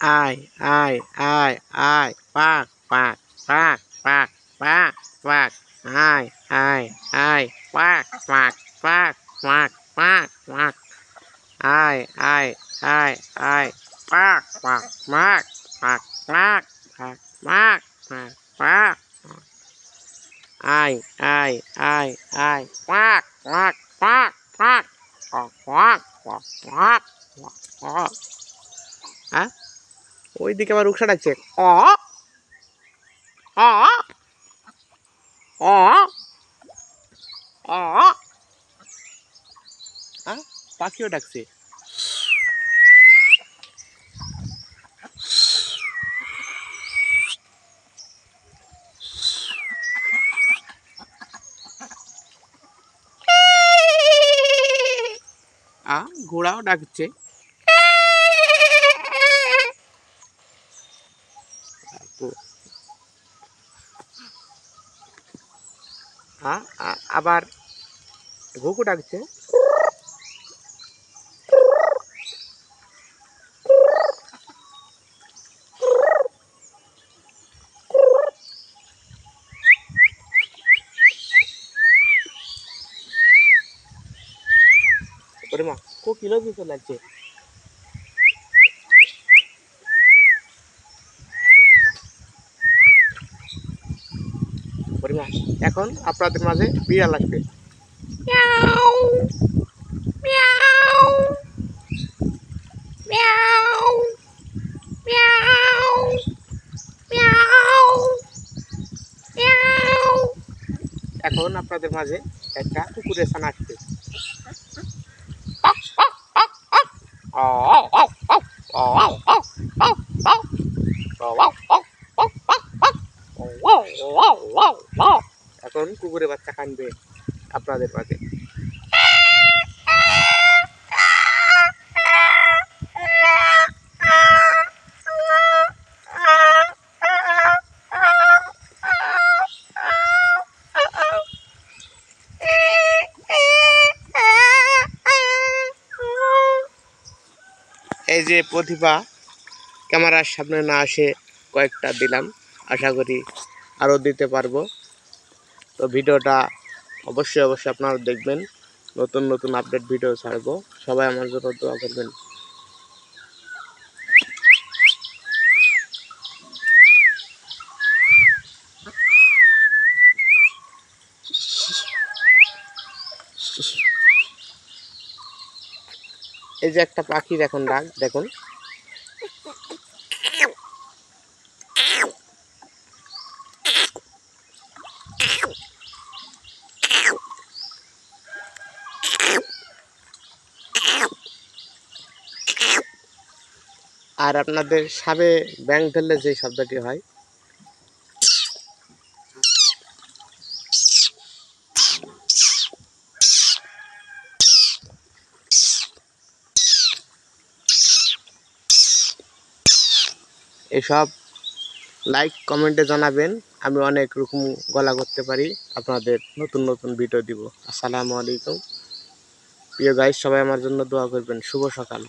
আয় আয় আয় আয় পাক পাক পাক পাক পাক পাক আয় আয় আয় পাক পাক পাক পাক পাক পাক আয় আয় আয় আয় পাক পাক পাক পাক পাক পাক পাক পাক পাক আয় আয় আয় আয় পাক পাক পাক পাক পাক পাক পাক পাক হ্যাঁ ওইদিকে আবার রুকসা ডাকছে অ অ অ অ হ্যাঁ পাখিও ডাকছে ঘোড়াও ডাকছে আবার ঘুঘু ডাকছে ওরে মা কোকিলও পিছনে লাগছে ওরে মা এখন আপনাদের মাঝে বিড়াল আসবে এখন আপনাদের মাঝে একটা কুকুরের ছানা আসবে এখন কুকুরের বাচ্চা কানবে আপনাদের মাঝে এই যে প্রতিভা ক্যামেরার সামনে না আসে কয়েকটা দিলাম, আশা করি আরও দিতে পারবো। তো ভিডিওটা অবশ্যই আপনারা দেখবেন, নতুন নতুন আপডেট ভিডিও ছাড়বো। সবাই আমার জন্য দোয়া করবেন। এই যে একটা পাখির এখন ডাক দেখুন, আর আপনাদের সাবে ব্যাং ধরলে যে শব্দটি হয়, এসব লাইক কমেন্টে জানাবেন। আমি অনেক রকম গলা করতে পারি, আপনাদের নতুন নতুন ভিডিও দিব। আসসালামু আলাইকুম প্রিয় গাইস, সবাই আমার জন্য দোয়া করবেন। শুভ সকাল।